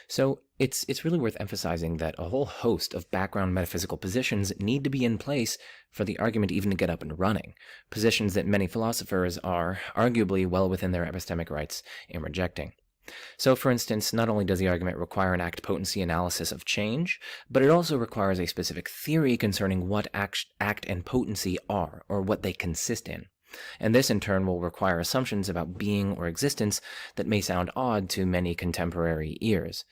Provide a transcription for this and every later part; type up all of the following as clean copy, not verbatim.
So it's really worth emphasizing that a whole host of background metaphysical positions need to be in place for the argument even to get up and running, positions that many philosophers are arguably well within their epistemic rights in rejecting. So, for instance, not only does the argument require an act potency analysis of change, but it also requires a specific theory concerning what act and potency are, or what they consist in. And this in turn will require assumptions about being or existence that may sound odd to many contemporary ears.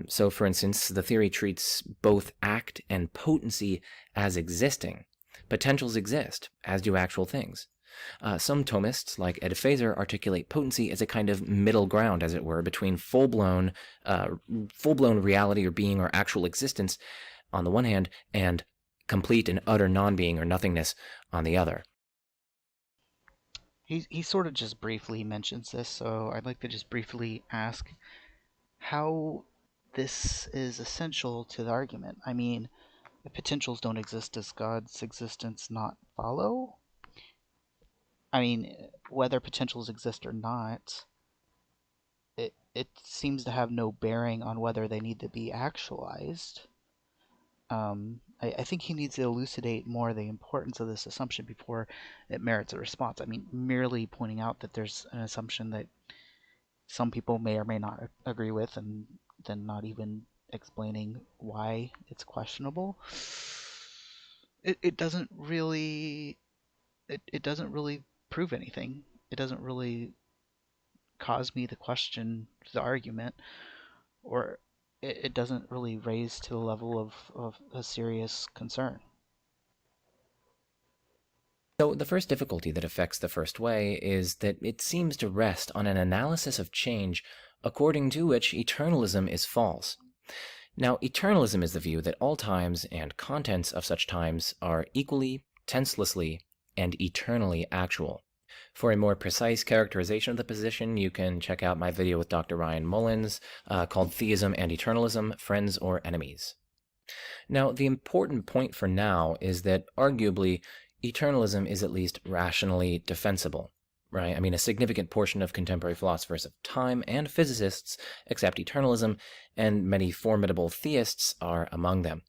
So, for instance, the theory treats both act and potency as existing. Potentials exist, as do actual things. Some Thomists, like Ed Feser, articulate potency as a kind of middle ground, as it were, between full-blown reality or being or actual existence on the one hand, and complete and utter non-being or nothingness on the other. He sort of just briefly mentions this, so I'd like to just briefly ask how this is essential to the argument. I mean, if potentials don't exist, does God's existence not follow? I mean, whether potentials exist or not, it seems to have no bearing on whether they need to be actualized. I think he needs to elucidate more the importance of this assumption before it merits a response. I mean, merely pointing out that there's an assumption that some people may or may not agree with, and then not even explaining why it's questionable. It doesn't really it doesn't really prove anything. It doesn't really cause me to question the argument, or it doesn't really raise to the level of a serious concern. So, the first difficulty that affects the first way is that it seems to rest on an analysis of change according to which eternalism is false. Now, eternalism is the view that all times and contents of such times are equally, tenselessly, and eternally actual. For a more precise characterization of the position, you can check out my video with Dr. Ryan Mullins called Theism and Eternalism, Friends or Enemies. Now, the important point for now is that arguably, eternalism is at least rationally defensible, right? I mean, a significant portion of contemporary philosophers of time and physicists accept eternalism, and many formidable theists are among them.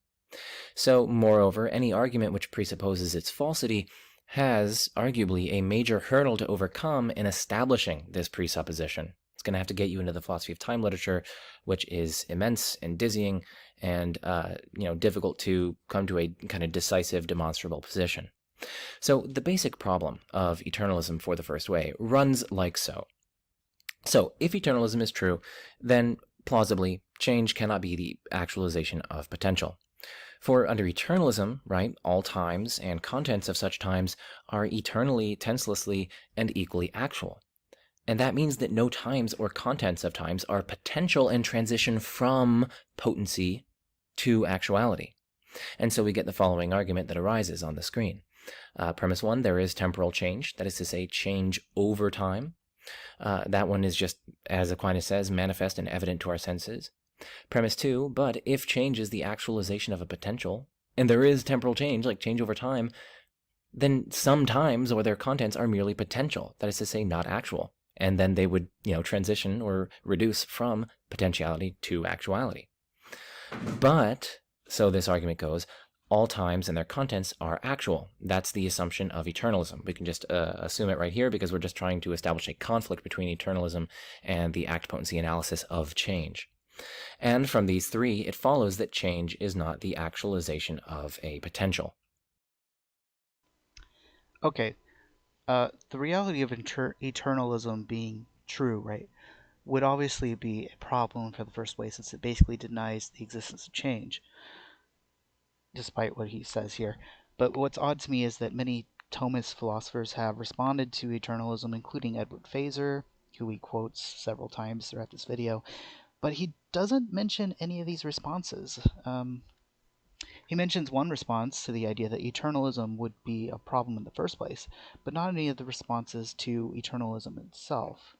So, moreover, any argument which presupposes its falsity has arguably a major hurdle to overcome in establishing this presupposition. It's going to have to get you into the philosophy of time literature, which is immense and dizzying and difficult to come to a kind of decisive, demonstrable position. So the basic problem of eternalism for the first way runs like so. So if eternalism is true, then plausibly change cannot be the actualization of potential. For under eternalism, right, all times and contents of such times are eternally, tenselessly, and equally actual. And that means that no times or contents of times are potential in transition from potency to actuality. And so we get the following argument that arises on the screen. Premise one, there is temporal change, that is to say, change over time. That one is just, as Aquinas says, manifest and evident to our senses. Premise two, but if change is the actualization of a potential, and there is temporal change, like change over time, then some times or their contents are merely potential, that is to say, not actual. And then they would, transition or reduce from potentiality to actuality. But, so this argument goes, all times and their contents are actual. That's the assumption of eternalism. We can just assume it right here because we're just trying to establish a conflict between eternalism and the act potency analysis of change. And from these three, it follows that change is not the actualization of a potential. Okay, the reality of eternalism being true, right, would obviously be a problem for the first way, since it basically denies the existence of change, despite what he says here. But what's odd to me is that many Thomist philosophers have responded to eternalism, including Edward Feser, who he quotes several times throughout this video, but he doesn't mention any of these responses. He mentions one response to the idea that eternalism would be a problem in the first place, but not any of the responses to eternalism itself.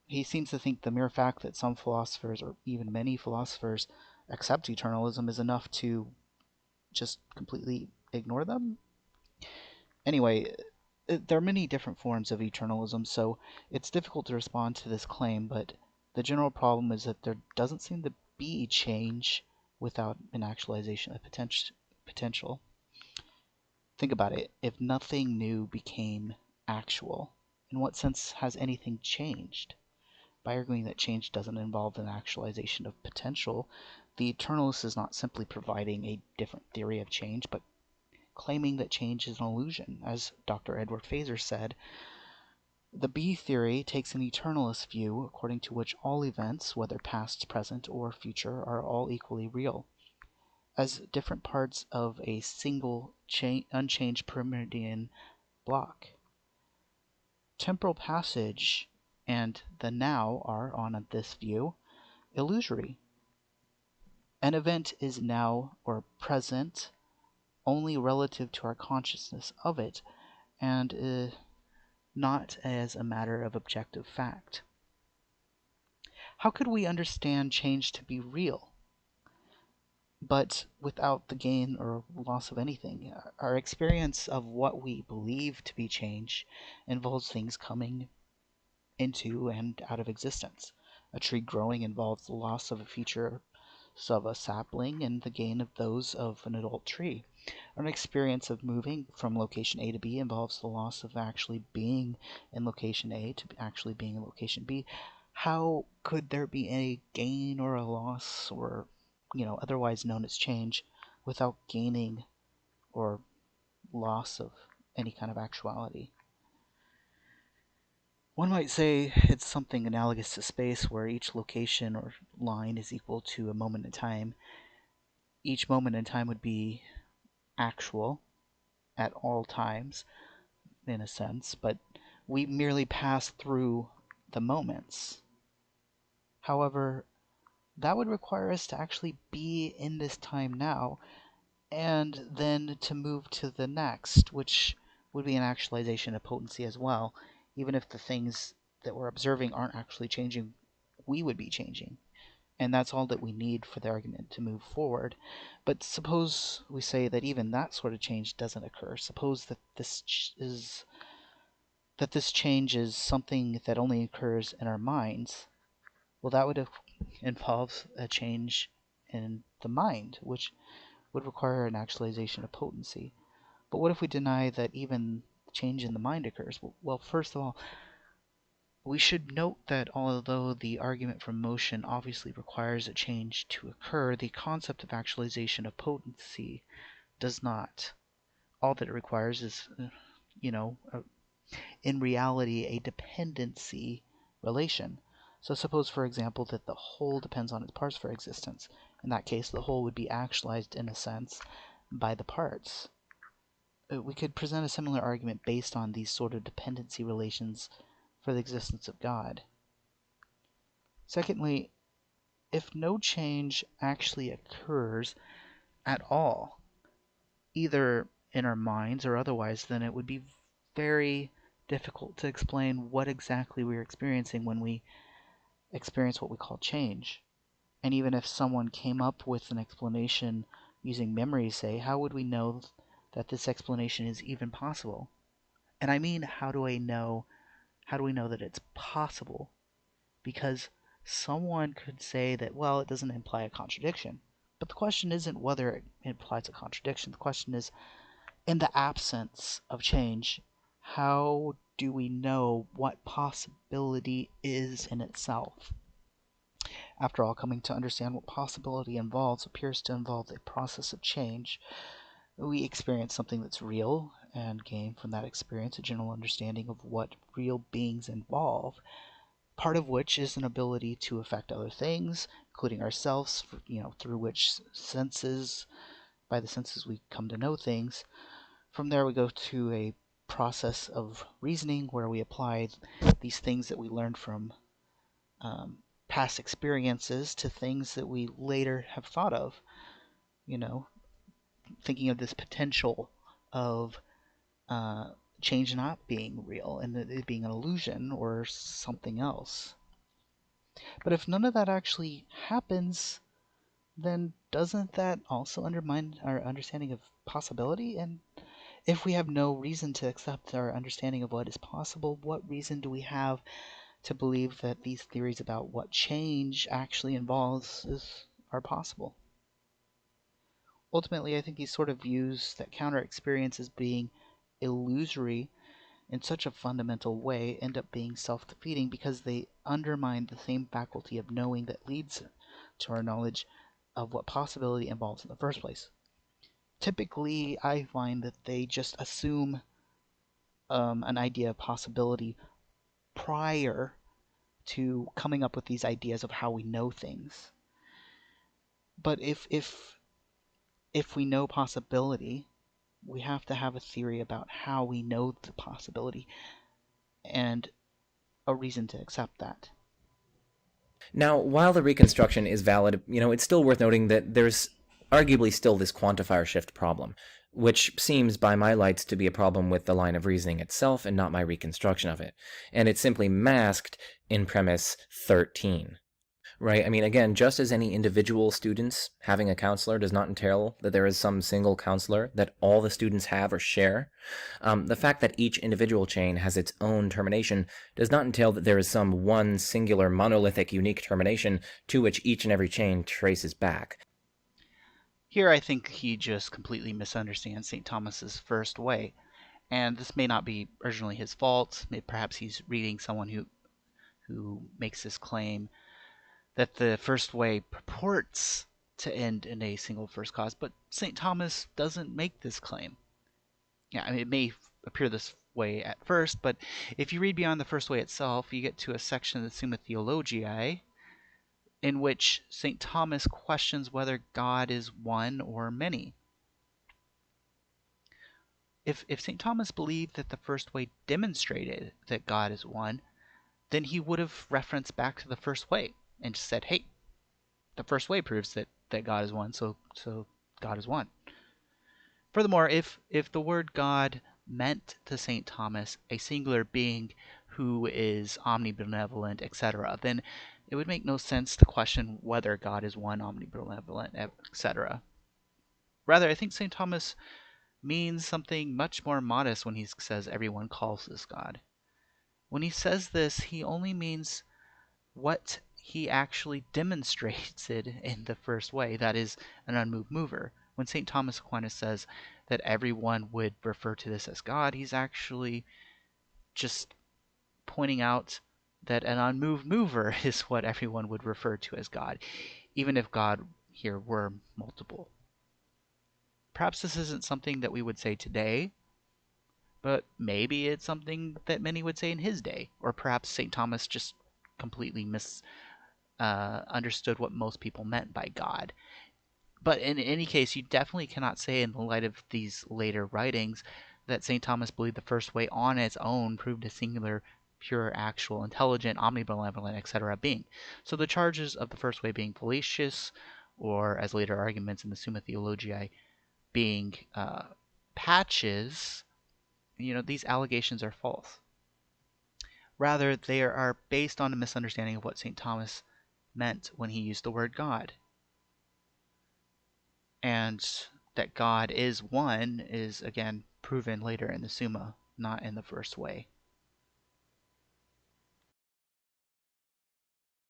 He seems to think the mere fact that some philosophers, or even many philosophers, accept eternalism is enough to just completely ignore them. Anyway, there are many different forms of eternalism, so it's difficult to respond to this claim, but The general problem is that there doesn't seem to be change without an actualization of potential. Think about it. If nothing new became actual, in what sense has anything changed? By arguing that change doesn't involve an actualization of potential, the eternalist is not simply providing a different theory of change, but claiming that change is an illusion. As Dr. Edward Fazer said, the B theory takes an eternalist view according to which all events, whether past, present, or future, are all equally real, as different parts of a single unchanged Parmenidean block. Temporal passage and the now are, on this view, illusory. An event is now or present only relative to our consciousness of it, and not as a matter of objective fact. How could we understand change to be real, but without the gain or loss of anything? Our experience of what we believe to be change involves things coming into and out of existence. A tree growing involves the loss of a feature of a sapling and the gain of those of an adult tree. An experience of moving from location A to B involves the loss of actually being in location A to actually being in location B. How could there be a gain or a loss, or otherwise known as change, without gaining or loss of any kind of actuality? One might say it's something analogous to space, where each location or line is equal to a moment in time. Each moment in time would be actual at all times, in a sense, but we merely pass through the moments. However, that would require us to actually be in this time now, and then to move to the next, which would be an actualization of potency as well. Even if the things that we're observing aren't actually changing, we would be changing. And that's all that we need for the argument to move forward. But suppose we say that even that sort of change doesn't occur. Suppose that this change is something that only occurs in our minds. Well, that would involve a change in the mind, which would require an actualization of potency. But what if we deny that even change in the mind occurs? Well, first of all, we should note that although the argument from motion obviously requires a change to occur, the concept of actualization of potency does not. All that it requires is, in reality, a dependency relation. So suppose, for example, that the whole depends on its parts for existence. In that case, the whole would be actualized, in a sense, by the parts. We could present a similar argument based on these sort of dependency relations for the existence of God. Secondly, if no change actually occurs at all, either in our minds or otherwise, then it would be very difficult to explain what exactly we're experiencing when we experience what we call change. And even if someone came up with an explanation using memory, say, how would we know that this explanation is even possible? And I mean, how do we know that it's possible? Because someone could say that, well, it doesn't imply a contradiction. But the question isn't whether it implies a contradiction. The question is, in the absence of change, how do we know what possibility is in itself? After all, coming to understand what possibility involves appears to involve a process of change. We experience something that's real and gain from that experience a general understanding of what real beings involve, part of which is an ability to affect other things, including ourselves, through which by the senses we come to know things. From there we go to a process of reasoning where we apply these things that we learned from past experiences to things that we later have thought of, thinking of this potential of change not being real and it being an illusion or something else. But if none of that actually happens, then doesn't that also undermine our understanding of possibility? And if we have no reason to accept our understanding of what is possible, what reason do we have to believe that these theories about what change actually involves are possible. Ultimately, I think these sort of views that counter experience as being illusory in such a fundamental way end up being self-defeating because they undermine the same faculty of knowing that leads to our knowledge of what possibility involves in the first place. Typically, I find that they just assume an idea of possibility prior to coming up with these ideas of how we know things. But if we know possibility, we have to have a theory about how we know the possibility and a reason to accept that. Now, while the reconstruction is valid, it's still worth noting that there's arguably still this quantifier shift problem, which seems by my lights to be a problem with the line of reasoning itself and not my reconstruction of it. And it's simply masked in premise 13. Right? I mean, again, just as any individual students having a counselor does not entail that there is some single counselor that all the students have or share, the fact that each individual chain has its own termination does not entail that there is some one singular monolithic unique termination to which each and every chain traces back. Here I think he just completely misunderstands St. Thomas's first way, and this may not be originally his fault. Perhaps he's reading someone who makes this claim that the first way purports to end in a single first cause, but St. Thomas doesn't make this claim. Yeah, I mean, it may appear this way at first, but if you read beyond the first way itself, you get to a section of the Summa Theologiae in which St. Thomas questions whether God is one or many. If St. Thomas believed that the first way demonstrated that God is one, then he would have referenced back to the first way and just said, hey, the first way proves that God is one, so God is one. Furthermore, if the word God meant to St. Thomas a singular being who is omnibenevolent, etc., then it would make no sense to question whether God is one, omnibenevolent, etc. Rather, I think St. Thomas means something much more modest when he says everyone calls this God. When he says this, he only means what he actually demonstrates it in the first way, that is, an unmoved mover. When St. Thomas Aquinas says that everyone would refer to this as God, he's actually just pointing out that an unmoved mover is what everyone would refer to as God, even if God here were multiple. Perhaps this isn't something that we would say today, but maybe it's something that many would say in his day, or perhaps St. Thomas just completely understood what most people meant by God. But in any case, you definitely cannot say in the light of these later writings that St. Thomas believed the first way on its own proved a singular, pure, actual, intelligent, omnibenevolent, etc. being. So the charges of the first way being fallacious, or as later arguments in the Summa Theologiae being patches, these allegations are false. Rather, they are based on a misunderstanding of what St. Thomas meant when he used the word God. And that God is one is, again, proven later in the Summa, not in the first way.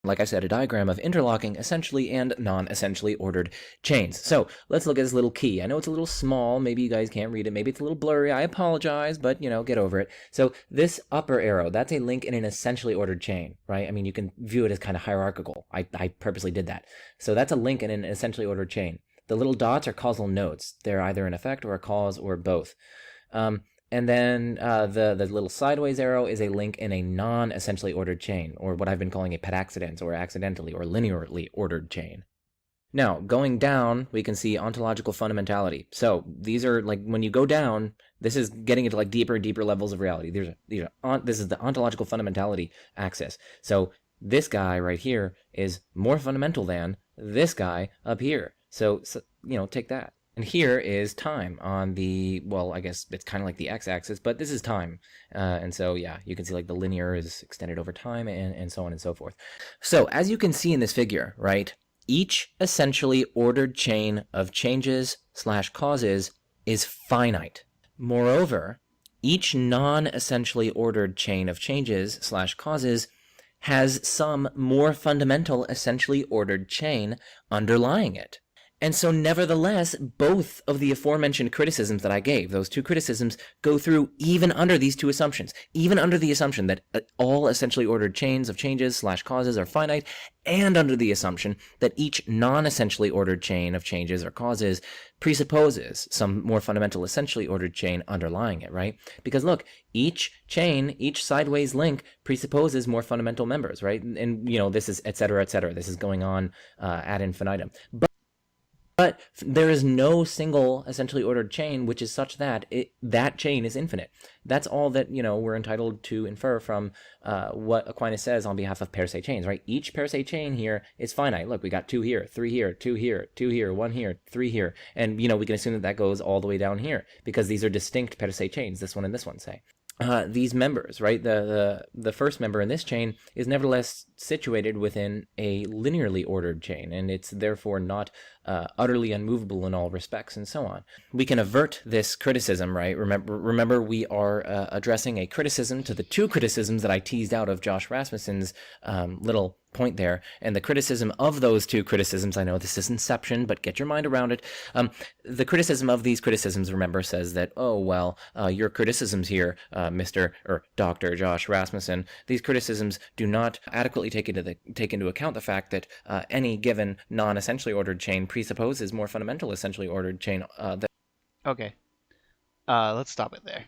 Like I said, a diagram of interlocking essentially and non-essentially ordered chains. So let's look at this little key. I know it's a little small. Maybe you guys can't read it. Maybe it's a little blurry. I apologize, but, get over it. So this upper arrow, that's a link in an essentially ordered chain, right? I mean, you can view it as kind of hierarchical. I purposely did that. So that's a link in an essentially ordered chain. The little dots are causal nodes. They're either an effect or a cause or both. And then the little sideways arrow is a link in a non-essentially ordered chain, or what I've been calling a petaccident, or accidentally, or linearly ordered chain. Now, going down, we can see ontological fundamentality. So these are, like, when you go down, this is getting into, like, deeper and deeper levels of reality. This is the ontological fundamentality axis. So this guy right here is more fundamental than this guy up here. So take that. And here is time on the, well, I guess it's kind of like the x-axis, but this is time. And so, yeah, you can see like the linear is extended over time and so on and so forth. So as you can see in this figure, right, each essentially ordered chain of changes/causes is finite. Moreover, each non-essentially ordered chain of changes/causes has some more fundamental, essentially ordered chain underlying it. And so, nevertheless, both of the aforementioned criticisms that I gave, those two criticisms, go through even under these two assumptions, even under the assumption that all essentially ordered chains of changes / causes are finite, and under the assumption that each non-essentially ordered chain of changes or causes presupposes some more fundamental essentially ordered chain underlying it, right? Because look, each chain, each sideways link presupposes more fundamental members, right? And this is et cetera, this is going on ad infinitum. But there is no single essentially ordered chain which is such that that chain is infinite. That's all that we're entitled to infer from what Aquinas says on behalf of per se chains, right? Each per se chain here is finite. Look, we got 2 here, 3 here, 2 here, 2 here, 1 here, 3 here, and we can assume that goes all the way down here because these are distinct per se chains. This one and this one, say. These members, right? The first member in this chain is nevertheless situated within a linearly ordered chain, and it's therefore not utterly unmovable in all respects, and so on. We can avert this criticism, right? Remember, we are addressing a criticism to the two criticisms that I teased out of Josh Rasmussen's little point there, and the criticism of those two criticisms, I know this is Inception, but get your mind around it. The criticism of these criticisms, remember, says that, oh, well, your criticisms here, Mr. or Dr. Josh Rasmussen, these criticisms do not adequately take into account the fact that any given non-essentially ordered chain presupposes more fundamental essentially ordered chain. Okay, let's stop it there.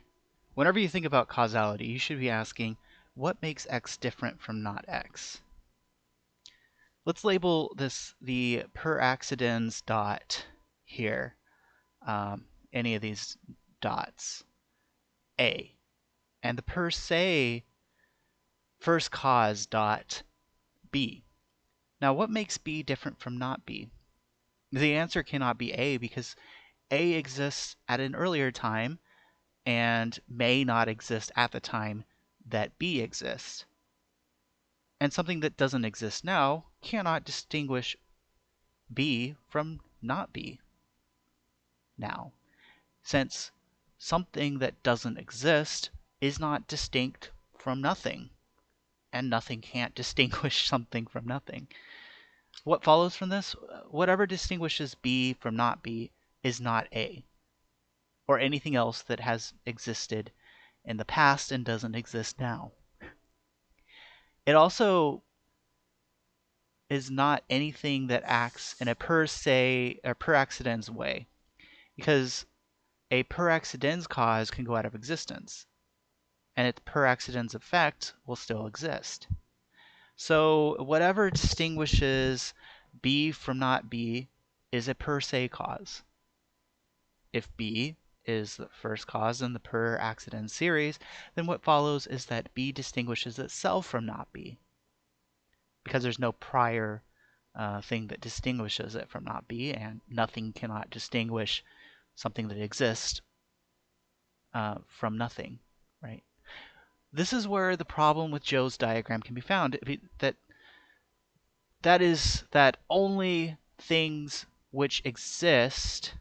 Whenever you think about causality, you should be asking, what makes X different from not X? Let's label this the per accidens dot here, any of these dots, A, and the per se first cause dot B. Now, what makes B different from not B? The answer cannot be A because A exists at an earlier time and may not exist at the time that B exists. And something that doesn't exist now cannot distinguish B from not B now, since something that doesn't exist is not distinct from nothing, and nothing can't distinguish something from nothing. What follows from this? Whatever distinguishes B from not B is not A, or anything else that has existed in the past and doesn't exist now. It also is not anything that acts in a per se or per accidens way, because a per accidens cause can go out of existence, and its per accidens effect will still exist. So whatever distinguishes B from not B is a per se cause. If B is the first cause in the per accidens series, then what follows is that B distinguishes itself from not B, because there's no prior thing that distinguishes it from not B, and nothing cannot distinguish something that exists from nothing, right? This is where the problem with Joe's diagram can be found. That is that only things which exist,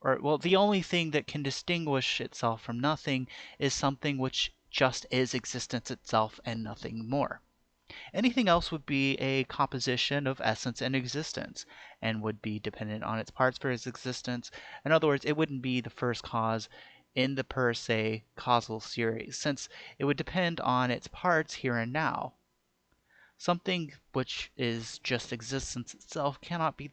or well, the only thing that can distinguish itself from nothing is something which just is existence itself and nothing more. Anything else would be a composition of essence and existence, and would be dependent on its parts for its existence. In other words, it wouldn't be the first cause in the per se causal series, since it would depend on its parts here and now. Something which is just existence itself cannot be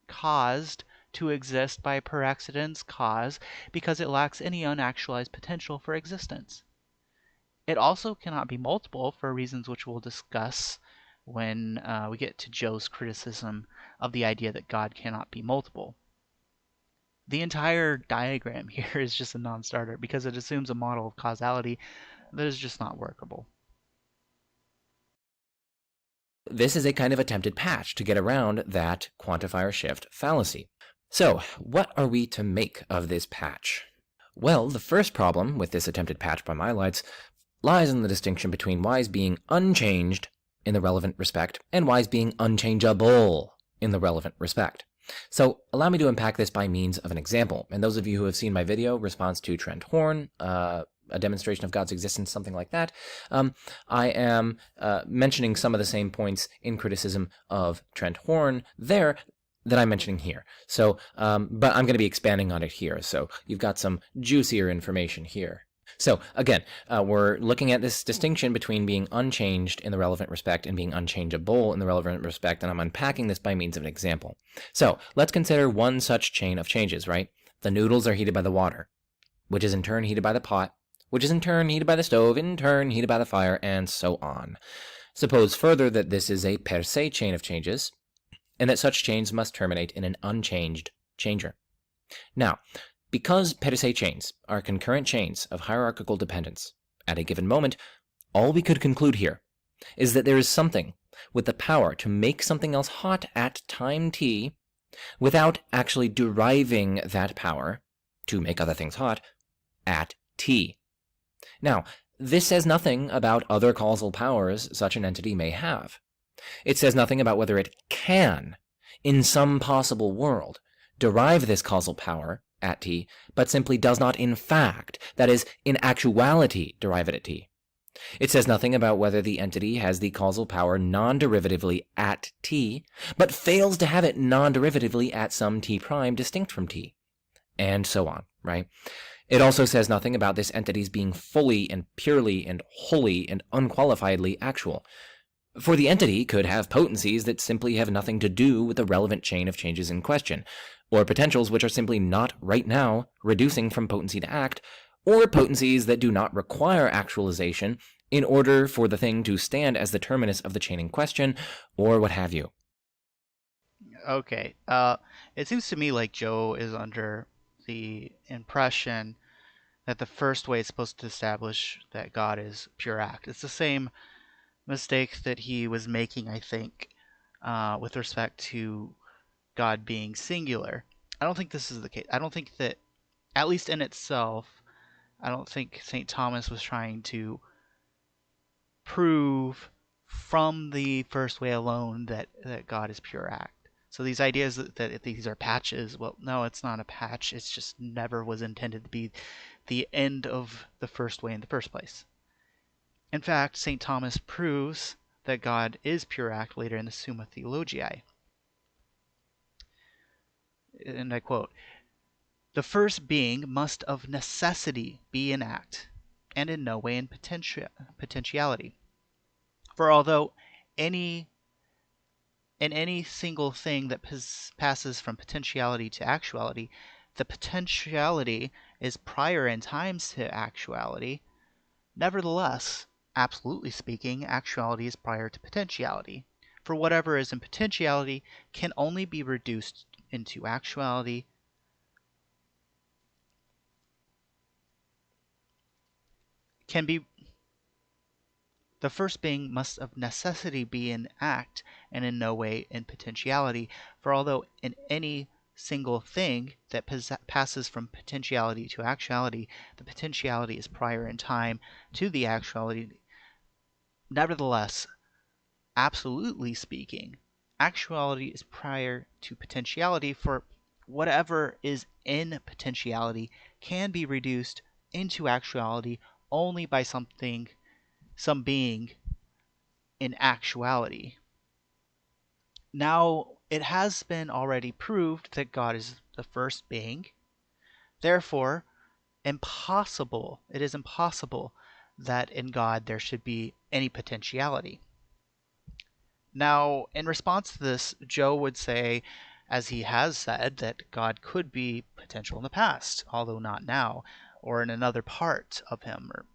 caused to exist by per accidens cause, because it lacks any unactualized potential for existence. It also cannot be multiple for reasons which we'll discuss when we get to Joe's criticism of the idea that God cannot be multiple. The entire diagram here is just a non-starter because it assumes a model of causality that is just not workable. This is a kind of attempted patch to get around that quantifier shift fallacy. So, what are we to make of this patch? Well, the first problem with this attempted patch by my lights lies in the distinction between Y's being unchanged in the relevant respect and Y's being unchangeable in the relevant respect. So allow me to unpack this by means of an example. And those of you who have seen my video, response to Trent Horn, a demonstration of God's existence, something like that, I am mentioning some of the same points in criticism of Trent Horn there that I'm mentioning here. So, but I'm going to be expanding on it here. So you've got some juicier information here. So again, we're looking at this distinction between being unchanged in the relevant respect and being unchangeable in the relevant respect, and I'm unpacking this by means of an example. So let's consider one such chain of changes, right? The noodles are heated by the water, which is in turn heated by the pot, which is in turn heated by the stove, in turn heated by the fire, and so on. Suppose further that this is a per se chain of changes, and that such chains must terminate in an unchanged changer. Now, because per se chains are concurrent chains of hierarchical dependence, at a given moment, all we could conclude here is that there is something with the power to make something else hot at time t without actually deriving that power to make other things hot at t. Now, this says nothing about other causal powers such an entity may have. It says nothing about whether it can, in some possible world, derive this causal power at t, but simply does not in fact, that is, in actuality, derive it at t. It says nothing about whether the entity has the causal power non-derivatively at t, but fails to have it non-derivatively at some t prime distinct from t, and so on, right? It also says nothing about this entity's being fully and purely and wholly and unqualifiedly actual. For the entity could have potencies that simply have nothing to do with the relevant chain of changes in question, or potentials which are simply not right now reducing from potency to act, or potencies that do not require actualization in order for the thing to stand as the terminus of the chain in question, or what have you. Okay. It seems to me like Joe is under the impression that the first way is supposed to establish that God is pure act. It's the same mistake that he was making, I think, with respect to God being singular. I don't think this is the case. I don't think that, at least in itself, I don't think St. Thomas was trying to prove from the first way alone that God is pure act. So these ideas that these are patches, well, no, it's not a patch. It's just never was intended to be the end of the first way in the first place. In fact, St. Thomas proves that God is pure act later in the Summa Theologiae. And I quote, "The first being must of necessity be in act, and in no way in potentiality. For although in any single thing that passes from potentiality to actuality, the potentiality is prior in times to actuality, nevertheless, absolutely speaking, actuality is prior to potentiality. For whatever is in potentiality can only be reduced into actuality can be the first being must of necessity be in act and in no way in potentiality, for although in any single thing that passes from potentiality to actuality, the potentiality is prior in time to the actuality, nevertheless, absolutely speaking, actuality is prior to potentiality, for whatever is in potentiality can be reduced into actuality only by some being in actuality. Now, it has been already proved that God is the first being. Therefore, it is impossible that in God there should be any potentiality. Now, in response to this, Joe would say, as he has said, that God could be potential in the past, although not now, or in another part of him, or,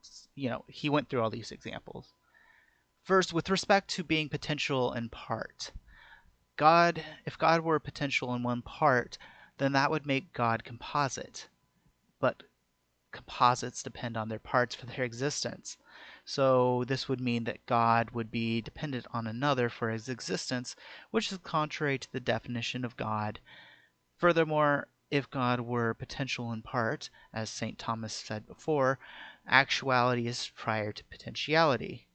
he went through all these examples. First, with respect to being potential in part, if God were potential in one part, then that would make God composite. But composites depend on their parts for their existence. So this would mean that God would be dependent on another for his existence, which is contrary to the definition of God. Furthermore, if God were potential in part, as St. Thomas said before, actuality is prior to potentiality.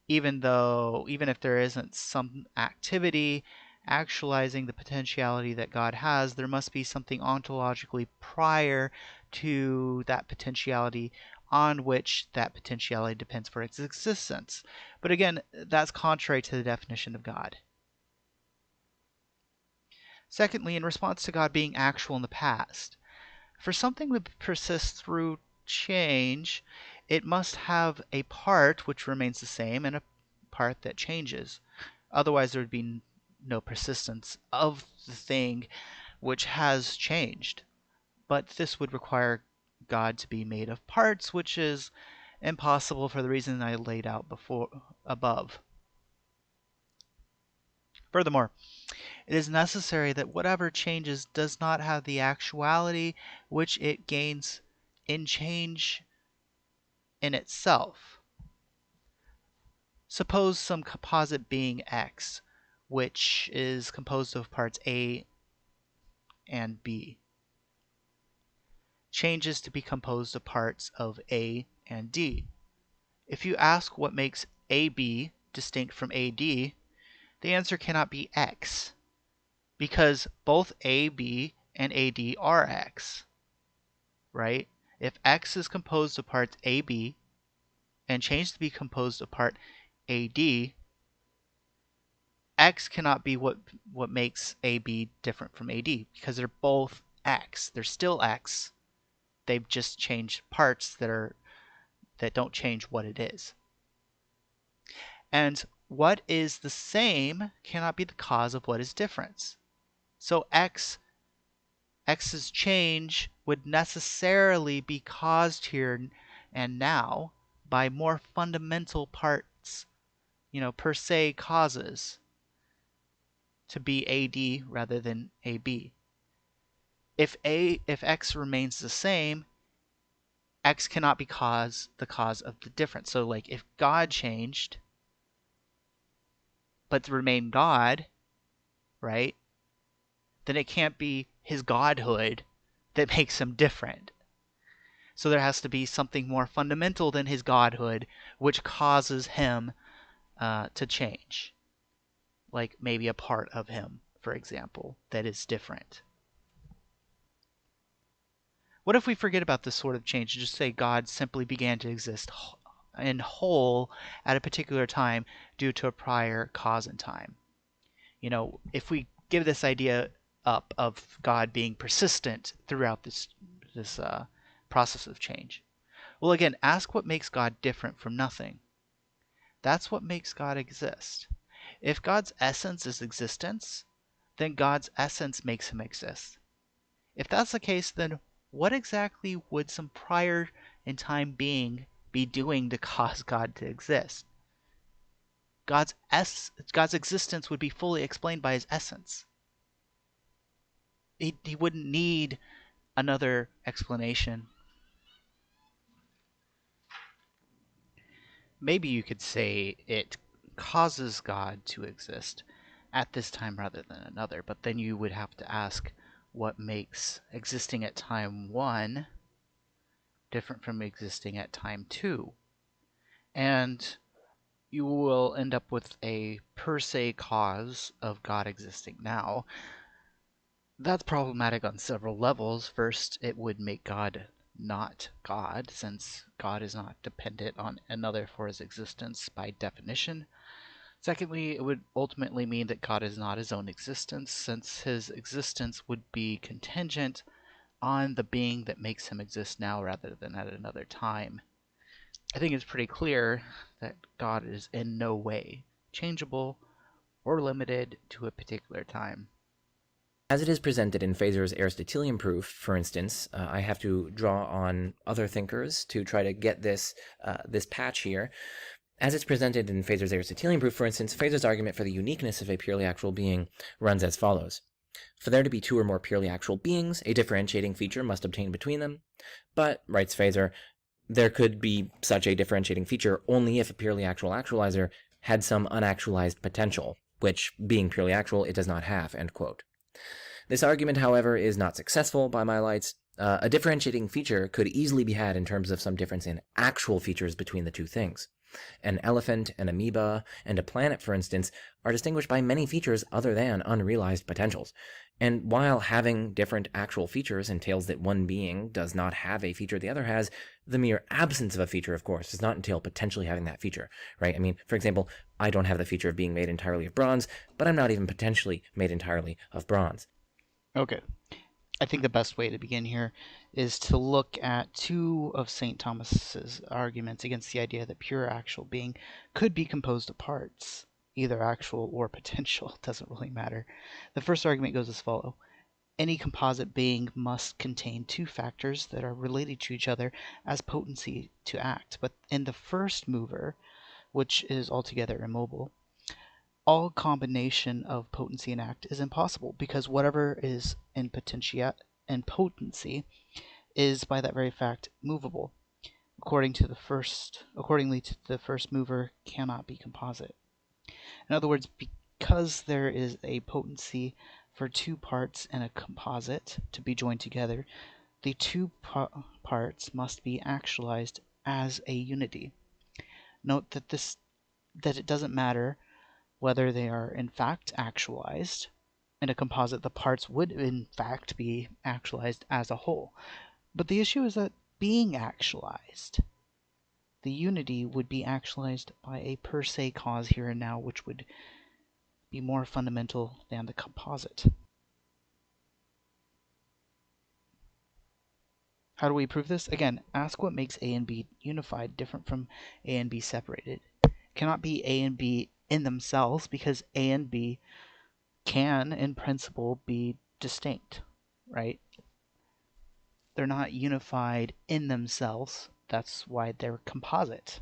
Even if there isn't some activity actualizing the potentiality that God has, there must be something ontologically prior to that potentiality on which that potentiality depends for its existence. But again, that's contrary to the definition of God. Secondly, in response to God being actual in the past, for something to persist through change, it must have a part which remains the same and a part that changes. Otherwise, there would be no persistence of the thing which has changed. But this would require God to be made of parts, which is impossible for the reason I laid out above. Furthermore, it is necessary that whatever changes does not have the actuality which it gains in change in itself. Suppose some composite being X, which is composed of parts A and B, changes to be composed of parts of A and D. If you ask what makes AB distinct from AD, the answer cannot be X, because both AB and AD are X, right? If X is composed of parts AB and changed to be composed of part AD, X cannot be what makes AB different from AD, because they're both X. They're still X. They've just changed parts that don't change what it is. And what is the same cannot be the cause of what is different. So X's change would necessarily be caused here and now by more fundamental parts, per se causes, to be AD rather than AB. If X remains the same, X cannot be the cause of the difference. So like if God changed but remained God, right? Then it can't be his godhood that makes him different. So there has to be something more fundamental than his godhood which causes him to change. Like maybe a part of him, for example, that is different. What if we forget about this sort of change and just say God simply began to exist in whole at a particular time due to a prior cause in time? If we give this idea up of God being persistent throughout this process of change, well, again, ask what makes God different from nothing. That's what makes God exist. If God's essence is existence, then God's essence makes him exist. If that's the case, then what exactly would some prior in time being be doing to cause God to exist? God's existence would be fully explained by his essence. He wouldn't need another explanation. Maybe you could say it causes God to exist at this time rather than another, but then you would have to ask what makes existing at time 1 different from existing at time 2. And you will end up with a per se cause of God existing now. That's problematic on several levels. First, it would make God not God, since God is not dependent on another for his existence by definition. Secondly, it would ultimately mean that God is not his own existence, since his existence would be contingent on the being that makes him exist now rather than at another time. I think it's pretty clear that God is in no way changeable or limited to a particular time. As it is presented in Feser's Aristotelian proof, for instance, I have to draw on other thinkers to try to get this patch here. As it's presented in Feser's Aristotelian proof, for instance, Feser's argument for the uniqueness of a purely actual being runs as follows. For there to be two or more purely actual beings, a differentiating feature must obtain between them. But, writes Feser, there could be such a differentiating feature only if a purely actual actualizer had some unactualized potential, which, being purely actual, it does not have, end quote. This argument, however, is not successful by my lights. A differentiating feature could easily be had in terms of some difference in actual features between the two things. An elephant, an amoeba, and a planet, for instance, are distinguished by many features other than unrealized potentials. And while having different actual features entails that one being does not have a feature the other has, the mere absence of a feature, of course, does not entail potentially having that feature, right? I mean, for example, I don't have the feature of being made entirely of bronze, but I'm not even potentially made entirely of bronze. Okay. I think the best way to begin here is to look at two of St. Thomas's arguments against the idea that pure actual being could be composed of parts, either actual or potential. It doesn't really matter. The first argument goes as follows. Any composite being must contain two factors that are related to each other as potency to act. But in the first mover, which is altogether immobile, all combination of potency and act is impossible, because whatever is in potency is by that very fact movable. Accordingly to the first mover cannot be composite. In other words, because there is a potency for two parts in a composite to be joined together, the two parts must be actualized as a unity. Note that it doesn't matter whether they are in fact actualized. In a composite, the parts would in fact be actualized as a whole. But the issue is that being actualized, the unity would be actualized by a per se cause here and now, which would be more fundamental than the composite. How do we prove this? Again, ask what makes A and B unified different from A and B separated. It cannot be A and B in themselves, because A and B can, in principle, be distinct, right? They're not unified in themselves. That's why they're composite.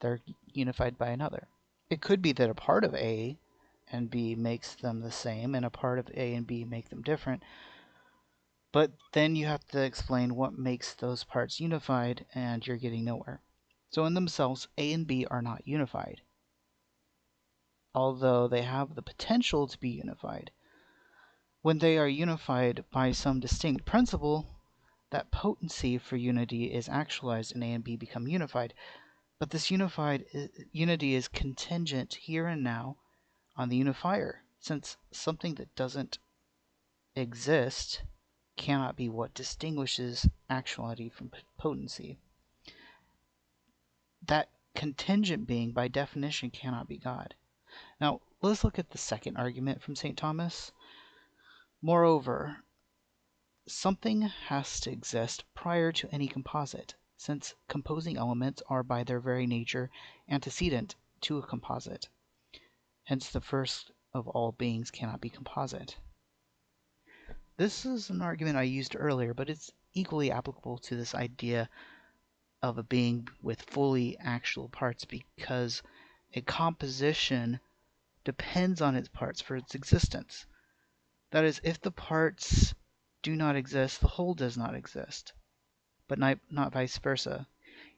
They're unified by another. It could be that a part of A and B makes them the same, and a part of A and B make them different. But then you have to explain what makes those parts unified, and you're getting nowhere. So in themselves, A and B are not unified, although they have the potential to be unified. When they are unified by some distinct principle, that potency for unity is actualized and A and B become unified. But this unity is contingent here and now on the unifier, since something that doesn't exist cannot be what distinguishes actuality from potency. That contingent being, by definition, cannot be God. Now, let's look at the second argument from St. Thomas. Moreover, something has to exist prior to any composite, since composing elements are by their very nature antecedent to a composite. Hence, the first of all beings cannot be composite. This is an argument I used earlier, but it's equally applicable to this idea of a being with fully actual parts, because a composition depends on its parts for its existence. That is, if the parts do not exist, the whole does not exist, but not vice versa.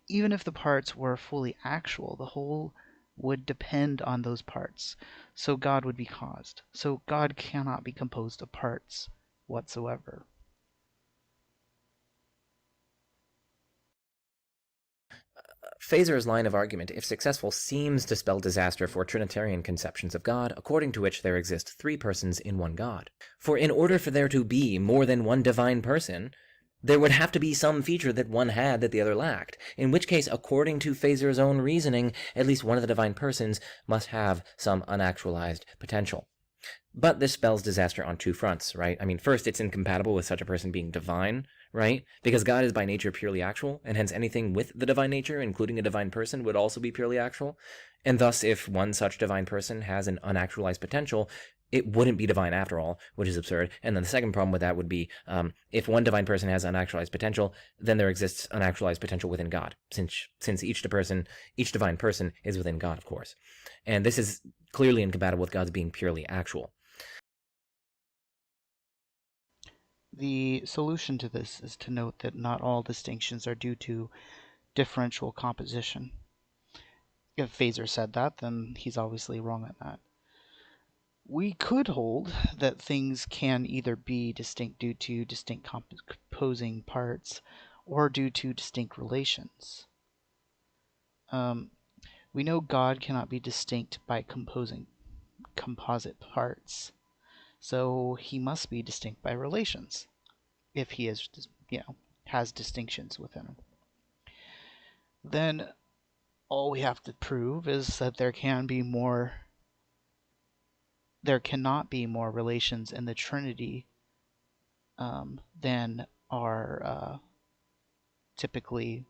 Even if the parts were fully actual, the whole would depend on those parts, so God would be caused. So God cannot be composed of parts whatsoever. Feser's line of argument, if successful, seems to spell disaster for Trinitarian conceptions of God, according to which there exist three persons in one God. For in order for there to be more than one divine person, there would have to be some feature that one had that the other lacked, in which case, according to Feser's own reasoning, at least one of the divine persons must have some unactualized potential. But this spells disaster on two fronts, right? I mean, first, it's incompatible with such a person being divine, right? Because God is by nature purely actual, and hence anything with the divine nature, including a divine person, would also be purely actual. And thus, if one such divine person has an unactualized potential, it wouldn't be divine after all, which is absurd. And then the second problem with that would be, if one divine person has unactualized potential, then there exists unactualized potential within God, since each divine person is within God, of course. And this is clearly incompatible with God's being purely actual. The solution to this is to note that not all distinctions are due to differential composition. If Feser said that, then he's obviously wrong on that. We could hold that things can either be distinct due to distinct composing parts or due to distinct relations. We know God cannot be distinct by composite parts, so he must be distinct by relations, if he is, has distinctions within him. Then all we have to prove is that there cannot be more relations in the Trinity than are typically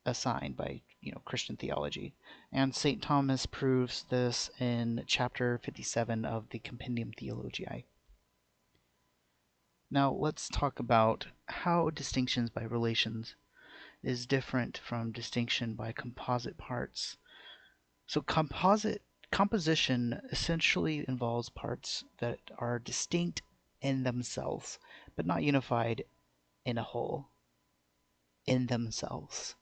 assigned by Christian theology. And St. Thomas proves this in chapter 57 of the Compendium Theologiae. Now let's talk about how distinctions by relations is different from distinction by composite parts. So composition essentially involves parts that are distinct in themselves, but not unified in a whole in themselves.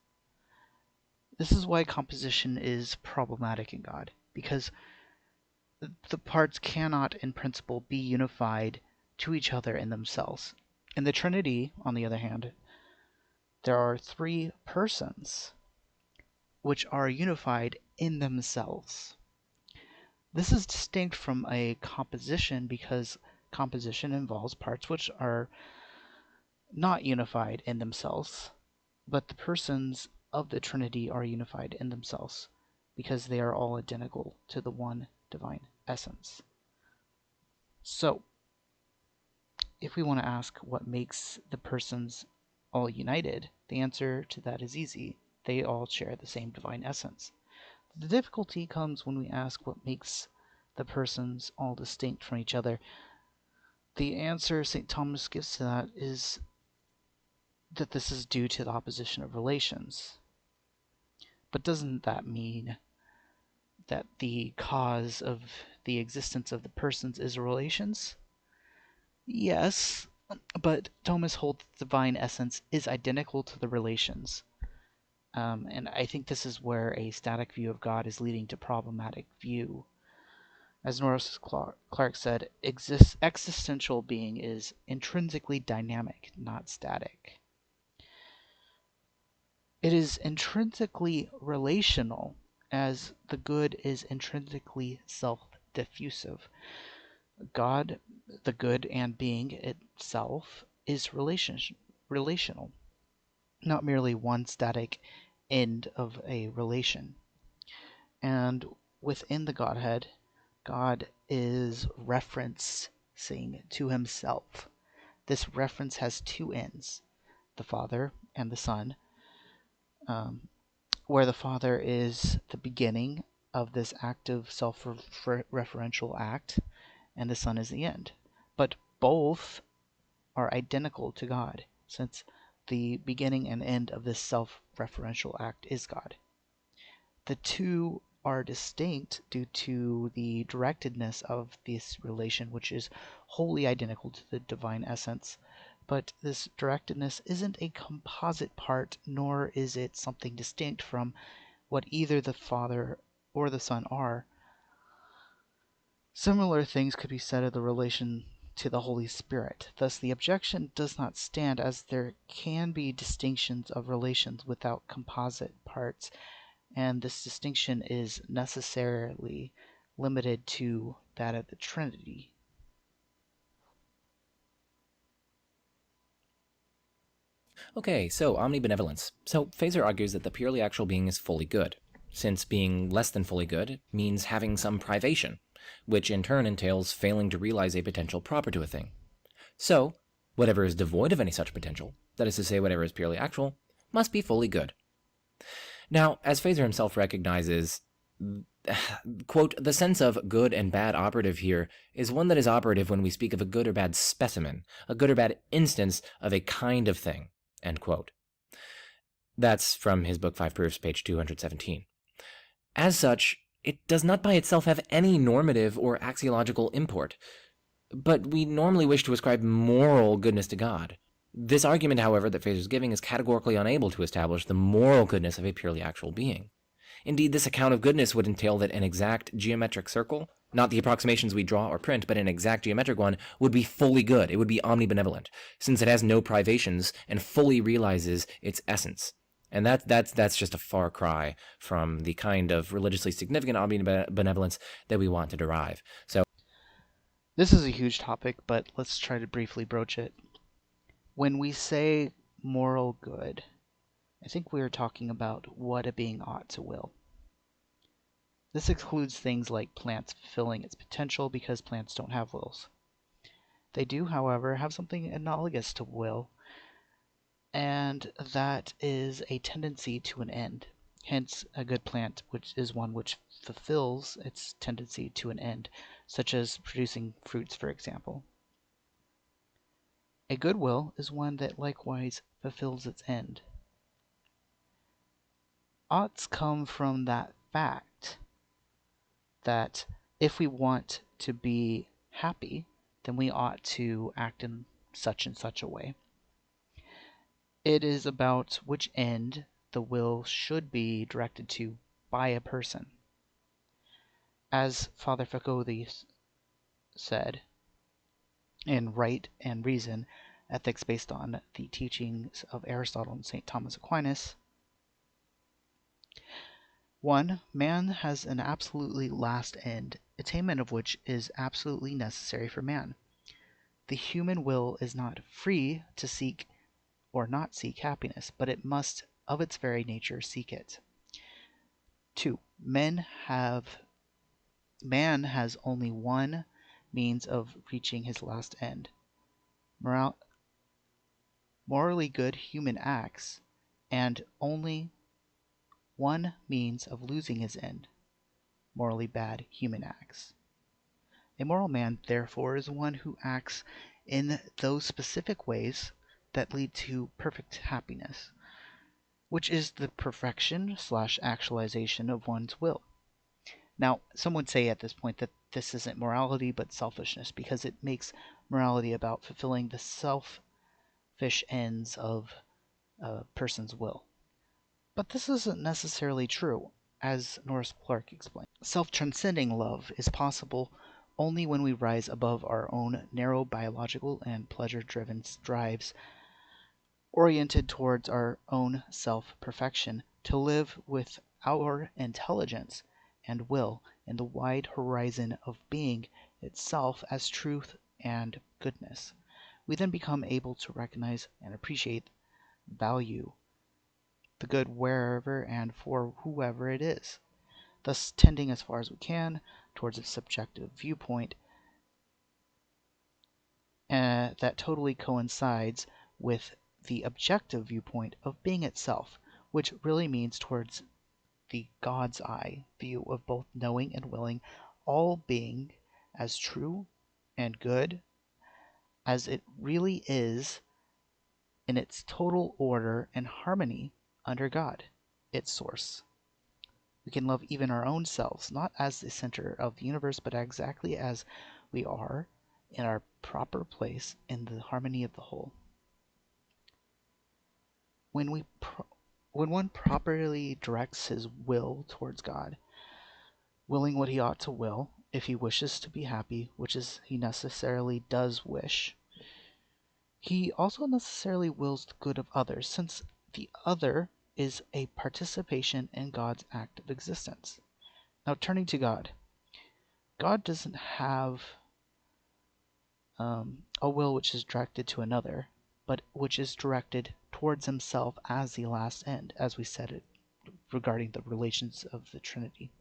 This is why composition is problematic in God, because the parts cannot in principle be unified to each other in themselves. In the Trinity, on the other hand, there are three persons which are unified in themselves. This is distinct from a composition because composition involves parts which are not unified in themselves, but the persons of the Trinity are unified in themselves because they are all identical to the one divine essence. So, if we want to ask what makes the persons all united, the answer to that is easy. They all share the same divine essence. The difficulty comes when we ask what makes the persons all distinct from each other. The answer St. Thomas gives to that is that this is due to the opposition of relations. But doesn't that mean that the cause of the existence of the persons is relations? Yes, but Thomas holds the divine essence is identical to the relations. And I think this is where a static view of God is leading to problematic view. As Norris Clark said, existential being is intrinsically dynamic, not static. It is intrinsically relational, as the good is intrinsically self-diffusive. God, the good and being itself, is relational, not merely one static end of a relation. And within the Godhead, God is referencing to himself. This reference has two ends, the Father and the Son, where the Father is the beginning of this active self-referential act, and the Son is the end. But both are identical to God, since the beginning and end of this self-referential act is God. The two are distinct due to the directedness of this relation, which is wholly identical to the divine essence. But this directedness isn't a composite part, nor is it something distinct from what either the Father or the Son are. Similar things could be said of the relation to the Holy Spirit. Thus, the objection does not stand, as there can be distinctions of relations without composite parts, and this distinction is necessarily limited to that of the Trinity. Okay, so omnibenevolence. So Fazer argues that the purely actual being is fully good, since being less than fully good means having some privation, which in turn entails failing to realize a potential proper to a thing. So, whatever is devoid of any such potential, that is to say, whatever is purely actual, must be fully good. Now, as Fazer himself recognizes, quote, the sense of good and bad operative here is one that is operative when we speak of a good or bad specimen, a good or bad instance of a kind of thing, end quote. That's from his book 5 Proofs, page 217. As such, it does not by itself have any normative or axiological import, but we normally wish to ascribe moral goodness to God. This argument, however, that Fazer is giving is categorically unable to establish the moral goodness of a purely actual being. Indeed, this account of goodness would entail that an exact geometric circle, not the approximations we draw or print, but an exact geometric one, would be fully good. It would be omnibenevolent, since it has no privations and fully realizes its essence. And that's just a far cry from the kind of religiously significant omnibenevolence that we want to derive. So This is a huge topic, but let's try to briefly broach it. When we say moral good, I think we are talking about what a being ought to will. This excludes things like plants fulfilling its potential because plants don't have wills. They do, however, have something analogous to will, and that is a tendency to an end. Hence, a good plant which is one which fulfills its tendency to an end, such as producing fruits, for example. A good will is one that likewise fulfills its end. Oughts come from that fact that if we want to be happy, then we ought to act in such and such a way. It is about which end the will should be directed to by a person. As Father Faculdie said in Right and Reason, ethics based on the teachings of Aristotle and St. Thomas Aquinas, 1. Man has an absolutely last end, attainment of which is absolutely necessary for man. The human will is not free to seek or not seek happiness, but it must of its very nature seek it. 2. Man has only one means of reaching his last end. Morally good human acts, and only one means of losing his end. Morally bad human acts. A moral man, therefore, is one who acts in those specific ways that lead to perfect happiness, which is the perfection/actualization of one's will. Now, some would say at this point that this isn't morality but selfishness, because it makes morality about fulfilling the selfish ends of a person's will. But this isn't necessarily true, as Norris Clark explained. Self-transcending love is possible only when we rise above our own narrow biological and pleasure-driven drives oriented towards our own self-perfection, to live with our intelligence and will in the wide horizon of being itself as truth and goodness. We then become able to recognize and appreciate, value the good wherever and for whoever it is, thus tending as far as we can towards a subjective viewpoint that totally coincides with the objective viewpoint of being itself, which really means towards the God's eye view of both knowing and willing, all being as true and good as it really is in its total order and harmony under God, its source. We can love even our own selves, not as the center of the universe, but exactly as we are in our proper place in the harmony of the whole. When one properly directs his will towards God, willing what he ought to will, if he wishes to be happy, which is he necessarily does wish, he also necessarily wills the good of others, since the other is a participation in God's act of existence. Now, turning to God, God doesn't have a will which is directed to another, but which is directed towards himself as the last end, as we said it regarding the relations of the Trinity.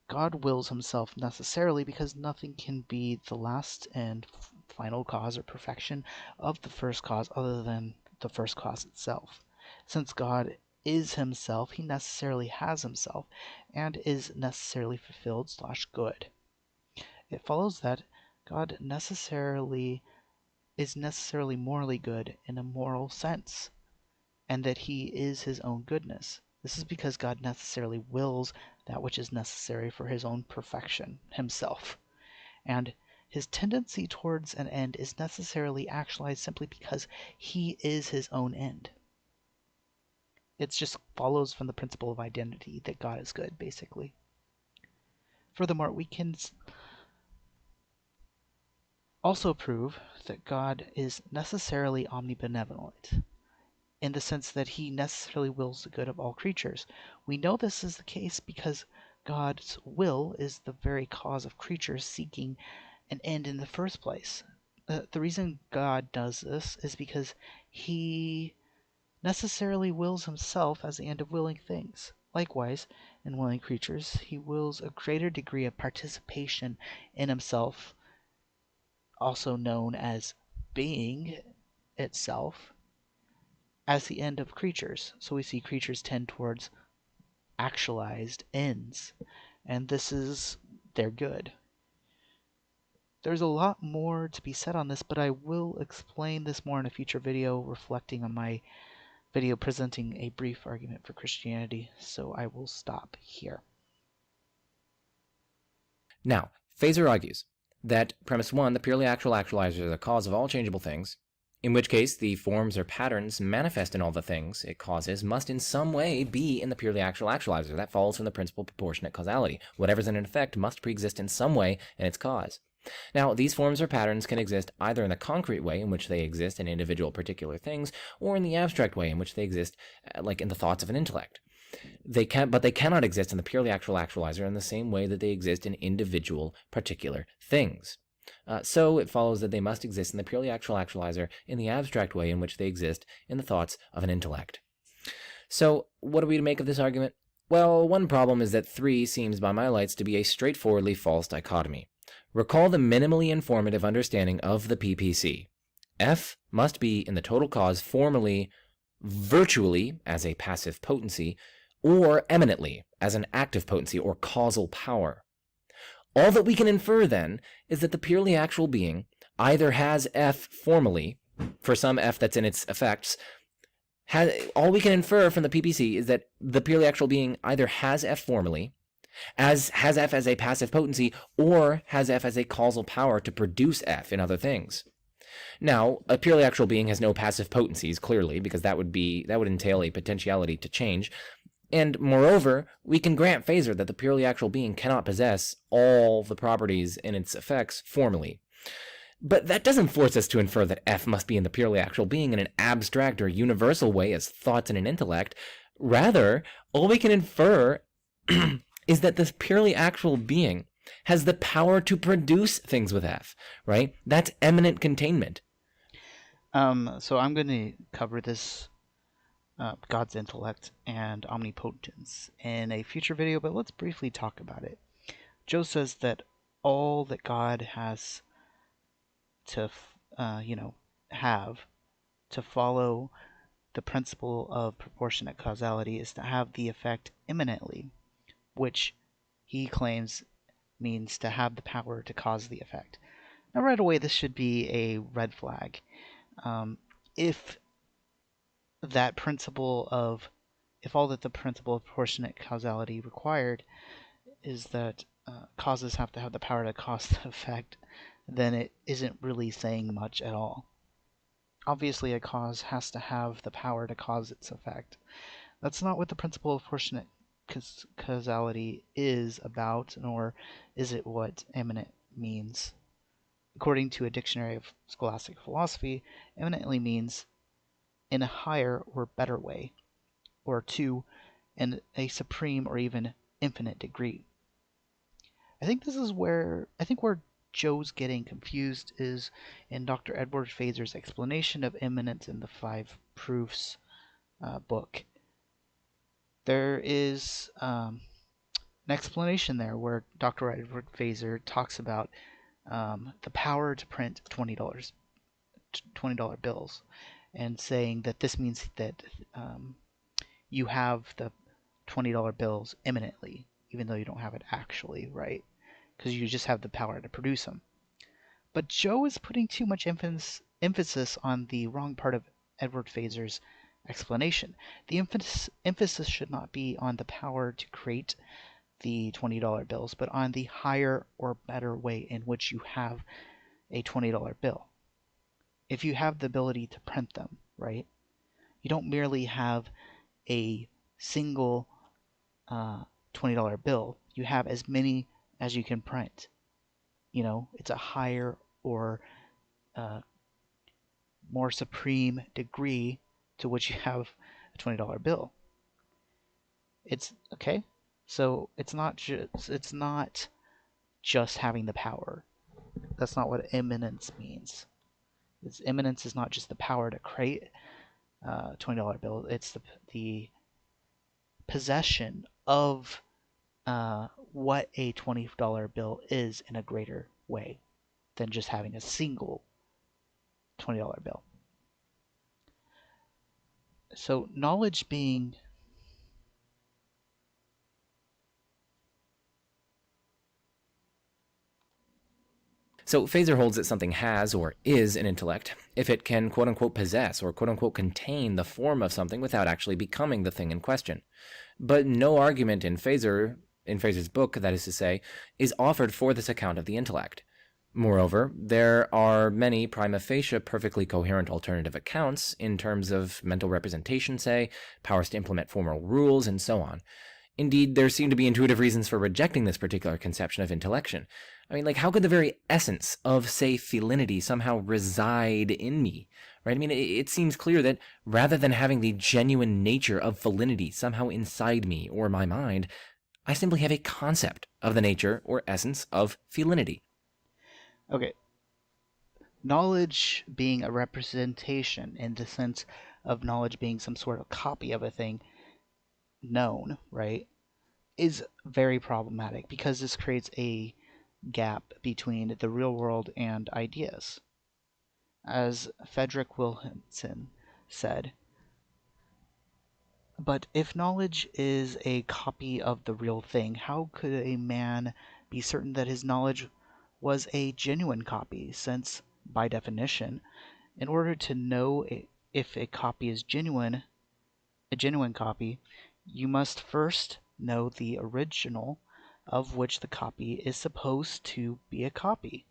God wills himself necessarily because nothing can be the last and final cause or perfection of the first cause other than the first cause itself. Since God is himself, he necessarily has himself and is necessarily fulfilled/good. It follows that God is necessarily morally good in a moral sense, and that he is his own goodness. This is because God necessarily wills that which is necessary for his own perfection himself, and his tendency towards an end is necessarily actualized simply because he is his own end. It just follows from the principle of identity that God is good, basically. Furthermore, we can also prove that God is necessarily omnibenevolent. in the sense that he necessarily wills the good of all creatures. We know this is the case because God's will is the very cause of creatures seeking an end in the first place. The reason God does this is because he necessarily wills himself as the end of willing things. Likewise, in willing creatures, he wills a greater degree of participation in himself, also known as being itself, as the end of creatures. So we see creatures tend towards actualized ends, and this is their good. There's a lot more to be said on this, but I will explain this more in a future video reflecting on my video presenting a brief argument for Christianity, so I will stop here. Now, Phaser argues that premise 1, the purely actual actualizer is the cause of all changeable things, in which case the forms or patterns manifest in all the things it causes must in some way be in the purely actual actualizer. That follows from the principle of proportionate causality. Whatever's in an effect must preexist in some way in its cause. Now, these forms or patterns can exist either in the concrete way in which they exist in individual particular things, or in the abstract way in which they exist like in the thoughts of an intellect. But they cannot exist in the purely actual actualizer in the same way that they exist in individual particular things. So it follows that they must exist in the purely actual actualizer in the abstract way in which they exist in the thoughts of an intellect. So what are we to make of this argument? Well, one problem is that 3 seems by my lights to be a straightforwardly false dichotomy. Recall the minimally informative understanding of the PPC. F must be in the total cause formally, virtually as a passive potency, or eminently as an active potency or causal power. All that we can infer, then, is that the purely actual being either has F formally, for some F that's in its effects. All we can infer from the PPC is that the purely actual being either has F formally, has F as a passive potency, or has F as a causal power to produce F in other things. Now, a purely actual being has no passive potencies, clearly, because that would entail a potentiality to change. And moreover, we can grant Phaser that the purely actual being cannot possess all the properties in its effects formally. But that doesn't force us to infer that F must be in the purely actual being in an abstract or universal way as thoughts in an intellect. Rather, all we can infer is that this purely actual being has the power to produce things with F, right? That's eminent containment. So I'm going to cover this God's intellect and omnipotence in a future video, but let's briefly talk about it. Joe says that all that God has to, have to follow the principle of proportionate causality is to have the effect imminently, which he claims means to have the power to cause the effect. Now, right away, this should be a red flag. If all that the principle of proportionate causality required is that causes have to have the power to cause the effect, then it isn't really saying much at all. Obviously, a cause has to have the power to cause its effect. That's not what the principle of proportionate causality is about, nor is it what eminent means. According to a dictionary of scholastic philosophy, eminently means in a higher or better way, or to in a supreme or even infinite degree. I think where Joe's getting confused is in Dr. Edward Phaser's explanation of immanence in the Five Proofs book. There is an explanation there where Dr. Edward Phaser talks about the power to print $20 bills, and saying that this means that you have the $20 bills imminently, even though you don't have it actually, right? Because you just have the power to produce them. But Joe is putting too much emphasis on the wrong part of Edward Phaser's explanation. The emphasis should not be on the power to create the $20 bills, but on the higher or better way in which you have a $20 bill. If you have the ability to print them, right? You don't merely have a single $20 bill. You have as many as you can print. It's a higher or more supreme degree to which you have a $20 bill. It's okay. So it's not just having the power. That's not what immanence means. Immanence is not just the power to create a $20 bill. It's the possession of what a $20 bill is in a greater way than just having a single $20 bill. So knowledge being So Phaser holds that something has or is an intellect if it can quote unquote possess or quote unquote contain the form of something without actually becoming the thing in question. But no argument in Phaser's book, that is to say, is offered for this account of the intellect. Moreover, there are many prima facie perfectly coherent alternative accounts in terms of mental representation, say, powers to implement formal rules, and so on. Indeed, there seem to be intuitive reasons for rejecting this particular conception of intellection. I mean, like, how could the very essence of, say, felinity somehow reside in me? Right? I mean, it seems clear that rather than having the genuine nature of felinity somehow inside me or my mind, I simply have a concept of the nature or essence of felinity. okay. Knowledge being a representation in the sense of knowledge being some sort of copy of a thing known, right, is very problematic because this creates a gap between the real world and ideas. As Frederick Wilkinson said, but if knowledge is a copy of the real thing, how could a man be certain that his knowledge was a genuine copy, since, by definition, in order to know if a copy is a genuine copy, you must first know the original of which the copy is supposed to be a copy.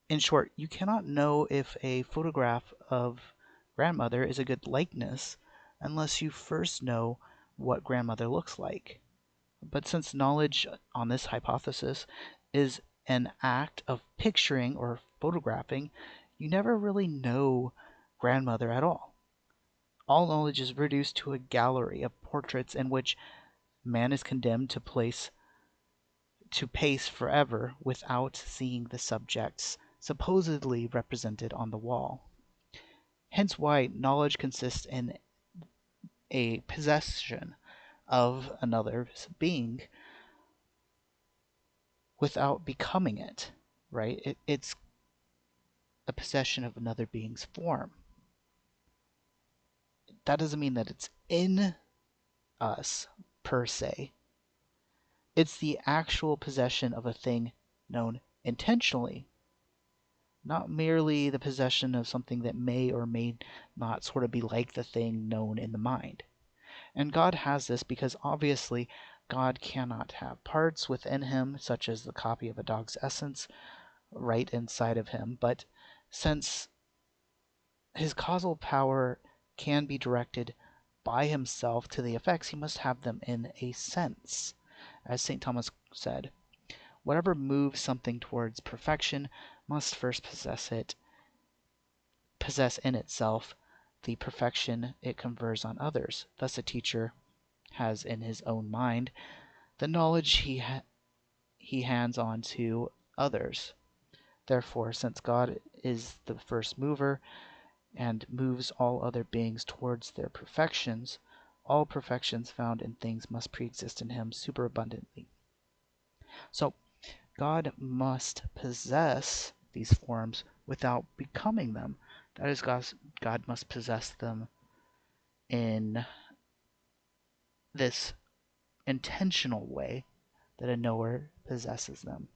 In short, you cannot know if a photograph of grandmother is a good likeness unless you first know what grandmother looks like. But since knowledge on this hypothesis is an act of picturing or photographing, you never really know grandmother at all. All knowledge is reduced to a gallery of portraits in which man is condemned to pace forever without seeing the subjects supposedly represented on the wall. Hence why knowledge consists in a possession of another being without becoming it, right? It's a possession of another being's form. That doesn't mean that it's in us per se. It's the actual possession of a thing known intentionally, not merely the possession of something that may or may not sort of be like the thing known in the mind. And God has this because obviously God cannot have parts within him, such as the copy of a dog's essence, right inside of him. But since his causal power can be directed by himself to the effects, he must have them in a sense. As St. Thomas said, whatever moves something towards perfection must first possess in itself the perfection it confers on others. Thus a teacher has in his own mind the knowledge he hands on to others. Therefore, since God is the first mover and moves all other beings towards their perfections, all perfections found in things must pre-exist in him superabundantly. So God must possess these forms without becoming them. That is, God must possess them in this intentional way that a knower possesses them,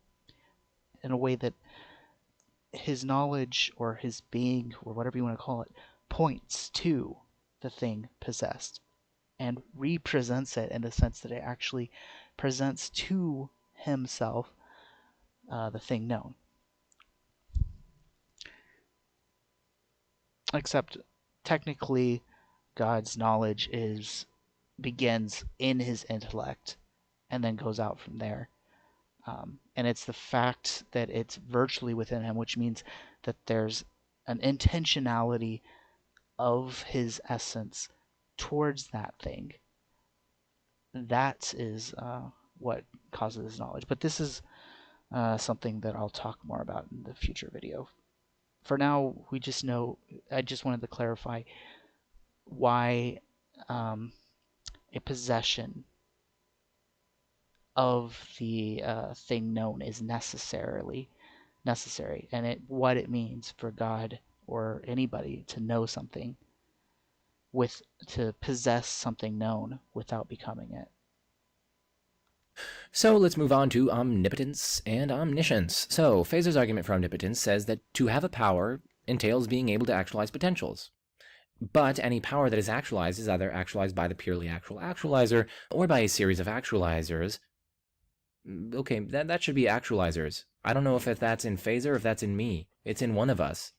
in a way that his knowledge or his being, or whatever you want to call it, points to the thing possessed and represents it in the sense that it actually presents to himself the thing known. Except technically, God's knowledge begins in his intellect and then goes out from there. And it's the fact that it's virtually within him, which means that there's an intentionality of his essence towards that thing. That is what causes knowledge. But this is something that I'll talk more about in the future video. For now, we just know, I just wanted to clarify why a possession of the thing known is necessary, and what it means for God or anybody to know something, to possess something known without becoming it. So let's move on to omnipotence and omniscience. So Phaser's argument for omnipotence says that to have a power entails being able to actualize potentials. But any power that is actualized is either actualized by the purely actual actualizer or by a series of actualizers. Okay, that should be actualizers. I don't know if that's in Phaser or if that's in me. It's in one of us.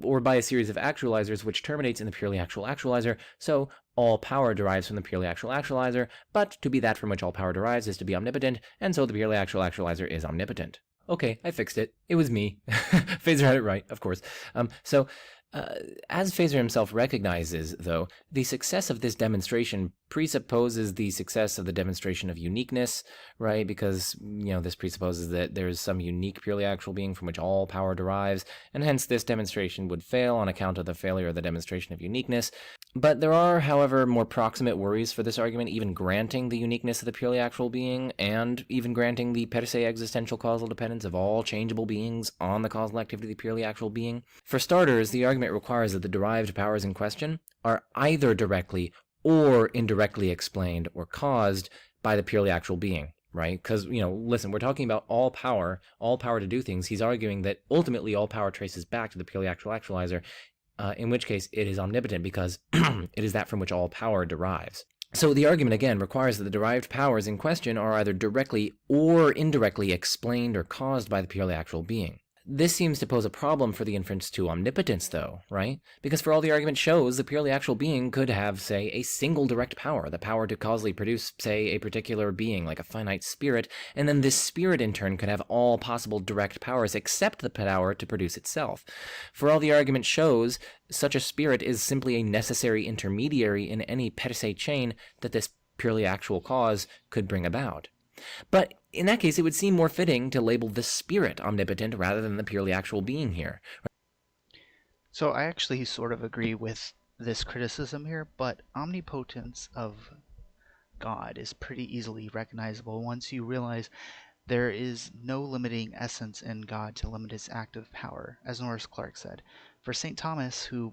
Or by a series of actualizers which terminates in the purely actual actualizer, so all power derives from the purely actual actualizer, but to be that from which all power derives is to be omnipotent, and so the purely actual actualizer is omnipotent. Okay, I fixed it. It was me. Phaser had it right, of course. As Phaser himself recognizes, though, the success of this demonstration presupposes the success of the demonstration of uniqueness, right? Because, this presupposes that there's some unique purely actual being from which all power derives, and hence this demonstration would fail on account of the failure of the demonstration of uniqueness. But there are, however, more proximate worries for this argument, even granting the uniqueness of the purely actual being, and even granting the per se existential causal dependence of all changeable beings on the causal activity of the purely actual being. For starters, the argument requires that the derived powers in question are either directly or indirectly explained or caused by the purely actual being, right? Because, listen, we're talking about all power to do things. He's arguing that ultimately all power traces back to the purely actual actualizer, in which case it is omnipotent because it is that from which all power derives. So the argument, again, requires that the derived powers in question are either directly or indirectly explained or caused by the purely actual being. This seems to pose a problem for the inference to omnipotence, though, right? Because for all the argument shows, the purely actual being could have, say, a single direct power, the power to causally produce, say, a particular being, like a finite spirit, and then this spirit in turn could have all possible direct powers except the power to produce itself. For all the argument shows, such a spirit is simply a necessary intermediary in any per se chain that this purely actual cause could bring about. But in that case, it would seem more fitting to label the spirit omnipotent rather than the purely actual being here. So I actually sort of agree with this criticism here, but omnipotence of God is pretty easily recognizable once you realize there is no limiting essence in God to limit his active power, as Norris Clark said. For St. Thomas, who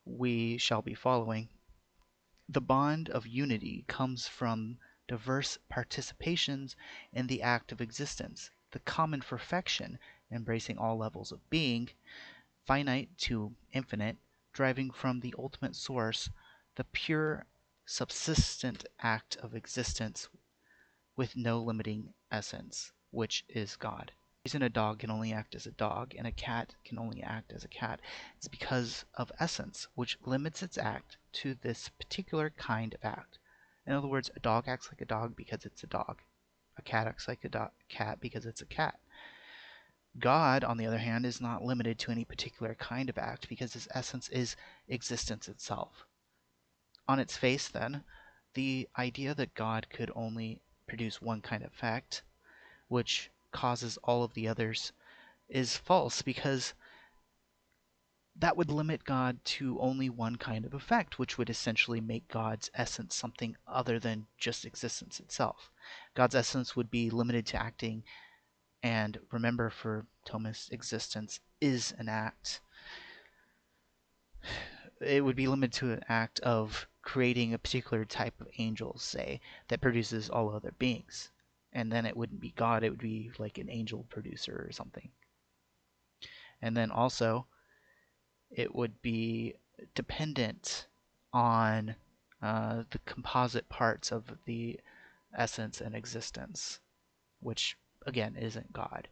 we shall be following, the bond of unity comes from diverse participations in the act of existence, the common perfection embracing all levels of being, finite to infinite, driving from the ultimate source, the pure subsistent act of existence with no limiting essence, which is God. The reason a dog can only act as a dog and a cat can only act as a cat is because of essence, which limits its act to this particular kind of act. In other words, a dog acts like a dog because it's a dog. A cat acts like a cat because it's a cat. God, on the other hand, is not limited to any particular kind of act because his essence is existence itself. On its face, then, the idea that God could only produce one kind of effect, which causes all of the others, is false because that would limit God to only one kind of effect, which would essentially make God's essence something other than just existence itself. God's essence would be limited to acting, and remember, for Thomas, existence is an act. It would be limited to an act of creating a particular type of angel, say, that produces all other beings. And then it wouldn't be God, it would be like an angel producer or something. And then also, it would be dependent on the composite parts of the essence and existence, which again isn't God.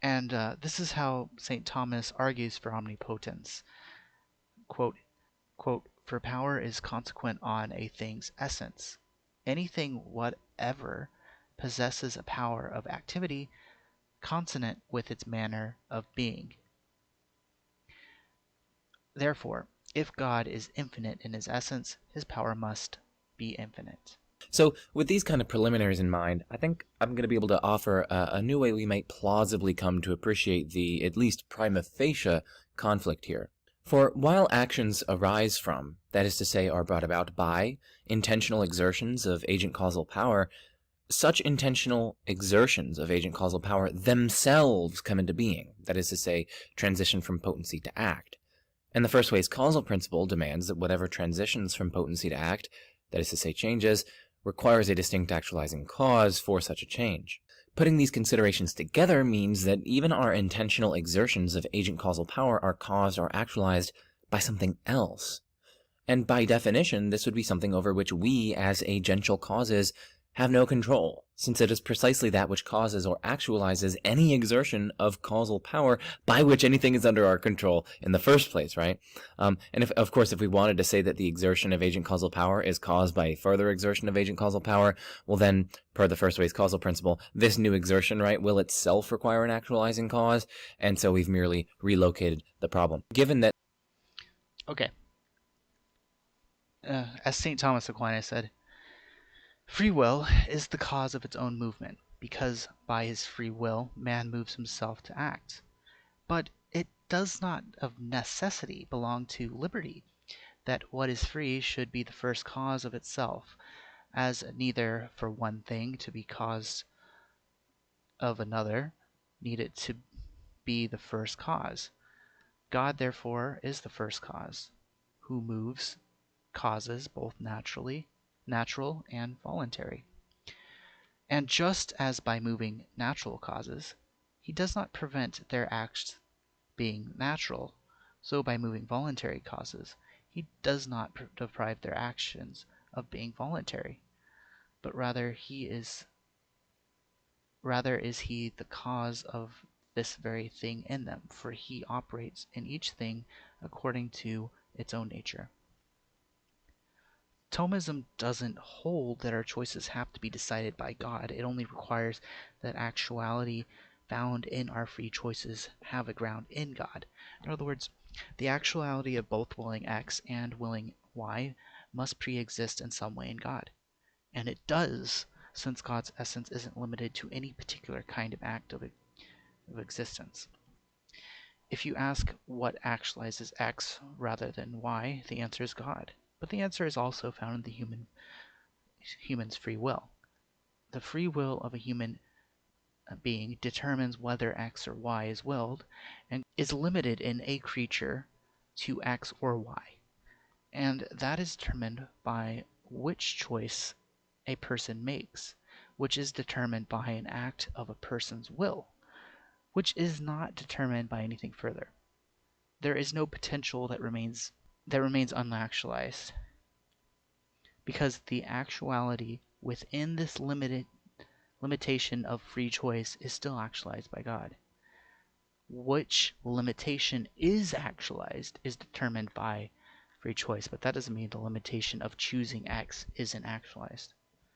And this is how St. Thomas argues for omnipotence. Quote, for power is consequent on a thing's essence. Anything whatever possesses a power of activity consonant with its manner of being. Therefore, if God is infinite in his essence, his power must be infinite. So, with these kind of preliminaries in mind, I think I'm going to be able to offer a new way we might plausibly come to appreciate the, at least prima facie, conflict here. For while actions arise from, that is to say, are brought about by, intentional exertions of agent causal power, such intentional exertions of agent causal power themselves come into being, that is to say, transition from potency to act. And the first way's causal principle demands that whatever transitions from potency to act, that is to say, changes, requires a distinct actualizing cause for such a change. Putting these considerations together means that even our intentional exertions of agent causal power are caused or actualized by something else. And by definition, this would be something over which we, as agential causes, have no control, since it is precisely that which causes or actualizes any exertion of causal power by which anything is under our control in the first place, right? And of course, if we wanted to say that the exertion of agent causal power is caused by a further exertion of agent causal power, well then, per the first way's causal principle, this new exertion, right, will itself require an actualizing cause, and so we've merely relocated the problem. Given that Okay. As St. Thomas Aquinas said, free will is the cause of its own movement, because by his free will man moves himself to act. But it does not of necessity belong to liberty that what is free should be the first cause of itself, as neither for one thing to be cause of another need it to be the first cause. God therefore is the first cause, who moves causes both natural and voluntary. And just as by moving natural causes, he does not prevent their acts being natural, so by moving voluntary causes, he does not deprive their actions of being voluntary, but rather is he the cause of this very thing in them, for he operates in each thing according to its own nature. Thomism doesn't hold that our choices have to be decided by God. It only requires that actuality found in our free choices have a ground in God. In other words, the actuality of both willing X and willing Y must pre-exist in some way in God. And it does, since God's essence isn't limited to any particular kind of act of existence. If you ask what actualizes X rather than Y, the answer is God. But the answer is also found in the human's free will. The free will of a human being determines whether X or Y is willed, and is limited in a creature to X or Y. And that is determined by which choice a person makes, which is determined by an act of a person's will, which is not determined by anything further. There is no potential that remains unactualized, because the actuality within this limitation of free choice is still actualized by God. Which limitation is actualized is determined by free choice, but that doesn't mean the limitation of choosing X isn't actualized.